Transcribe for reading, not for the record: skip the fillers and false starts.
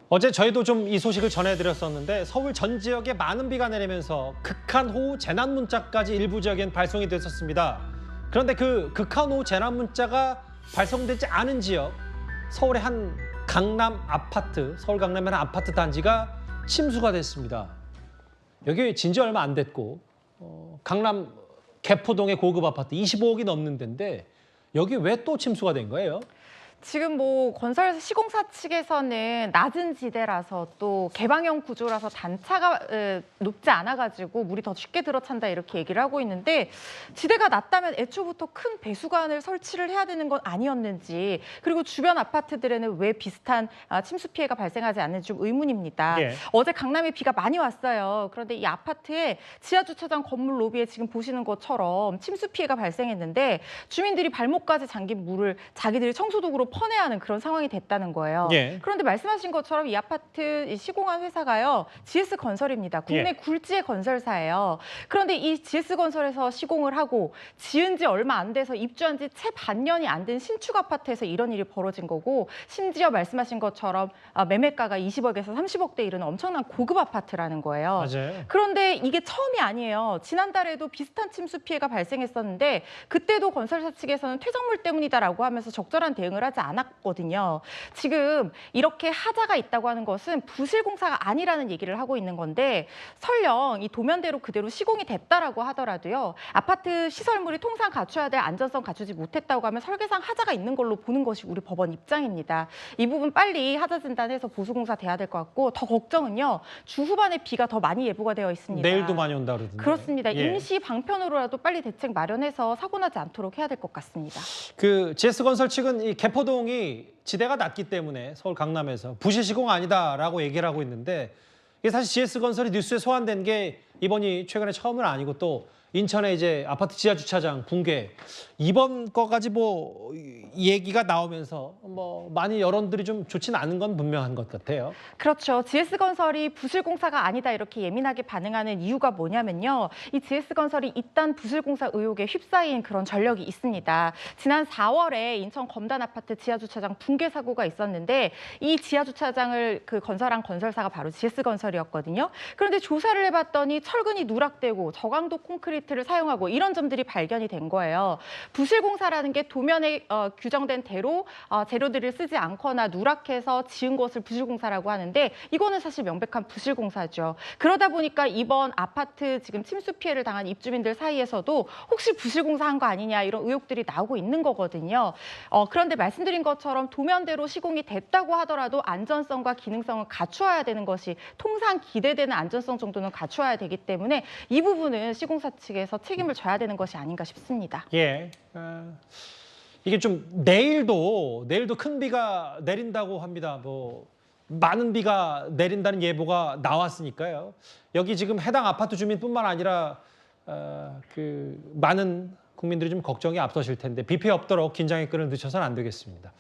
어제 저희도 좀 이 소식을 전해드렸었는데 서울 전 지역에 많은 비가 내리면서 극한호우 재난 문자까지 일부 지역엔 발송이 됐었습니다. 그런데 그 극한호우 재난 문자가 발송되지 않은 지역, 서울의 한 강남 아파트, 서울 강남의 한 아파트 단지가 침수가 됐습니다. 여기 진지 얼마 안 됐고 강남 개포동의 고급 아파트 25억이 넘는 데인데 여기 왜 또 침수가 된 거예요? 지금 건설 시공사 측에서는 낮은 지대라서 또 개방형 구조라서 단차가 높지 않아가지고 물이 더 쉽게 들어찬다 이렇게 얘기를 하고 있는데, 지대가 낮다면 애초부터 큰 배수관을 설치를 해야 되는 건 아니었는지, 그리고 주변 아파트들에는 왜 비슷한 침수 피해가 발생하지 않는지 좀 의문입니다. 예. 어제 강남에 비가 많이 왔어요. 그런데 이 아파트의 지하주차장 건물 로비에 지금 보시는 것처럼 침수 피해가 발생했는데, 주민들이 발목까지 잠긴 물을 자기들이 청소도구로 퍼내야 하는 그런 상황이 됐다는 거예요. 예. 그런데 말씀하신 것처럼 이 아파트 시공한 회사가요, GS건설입니다. 국내 예. 굴지의 건설사예요. 그런데 이 GS건설에서 시공을 하고 지은 지 얼마 안 돼서 입주한 지 채 반년이 안 된 신축 아파트에서 이런 일이 벌어진 거고, 심지어 말씀하신 것처럼 매매가가 20억에서 30억대 이르는 엄청난 고급 아파트라는 거예요. 맞아요. 그런데 이게 처음이 아니에요. 지난달에도 비슷한 침수 피해가 발생했었는데, 그때도 건설사 측에서는 퇴적물 때문이다라고 하면서 적절한 대응을 하지 않았거든요. 지금 이렇게 하자가 있다고 하는 것은 부실공사가 아니라는 얘기를 하고 있는 건데, 설령 이 도면대로 그대로 시공이 됐다라고 하더라도요, 아파트 시설물이 통상 갖춰야 될 안전성 갖추지 못했다고 하면 설계상 하자가 있는 걸로 보는 것이 우리 법원 입장입니다. 이 부분 빨리 하자 진단해서 보수공사 돼야 될 것 같고, 더 걱정은요, 주 후반에 비가 더 많이 예보가 되어 있습니다. 내일도 많이 온다 그러던데. 그렇습니다. 예. 임시 방편으로라도 빨리 대책 마련해서 사고 나지 않도록 해야 될 것 같습니다. 그 GS건설 측은 이 개포동이 지대가 낮기 때문에 서울 강남에서 부실 시공 아니다라고 얘기를 하고 있는데, 이게 사실 GS건설이 뉴스에 소환된 게 이번이 최근에 처음은 아니고, 또 인천에 이제 아파트 지하 주차장 붕괴, 이번 거까지 얘기가 나오면서 많이 여론들이 좀 좋지는 않은 건 분명한 것 같아요. 그렇죠. GS건설이 부실공사가 아니다 이렇게 예민하게 반응하는 이유가 뭐냐면요, 이 GS건설이 이딴 부실공사 의혹에 휩싸인 그런 전력이 있습니다. 지난 4월에 인천 검단 아파트 지하주차장 붕괴 사고가 있었는데, 이 지하주차장을 건설한 건설사가 바로 GS건설이었거든요. 그런데 조사를 해봤더니 철근이 누락되고 저강도 콘크리트를 사용하고 이런 점들이 발견이 된 거예요. 부실공사라는 게 도면에 규정된 대로 재료들을 쓰지 않거나 누락해서 지은 것을 부실공사라고 하는데, 이거는 사실 명백한 부실공사죠. 그러다 보니까 이번 아파트 지금 침수 피해를 당한 입주민들 사이에서도 혹시 부실공사한 거 아니냐 이런 의혹들이 나오고 있는 거거든요. 그런데 말씀드린 것처럼 도면대로 시공이 됐다고 하더라도 안전성과 기능성을 갖추어야 되는 것이, 통상 기대되는 안전성 정도는 갖추어야 되기 때문에 이 부분은 시공사 측에서 책임을 져야 되는 것이 아닌가 싶습니다. 예. 이게 좀 내일도 큰 비가 내린다고 합니다. 많은 비가 내린다는 예보가 나왔으니까요. 여기 지금 해당 아파트 주민뿐만 아니라 많은 국민들이 좀 걱정이 앞서실 텐데, 비 피해 없도록 긴장의 끈을 늦춰서는 안 되겠습니다.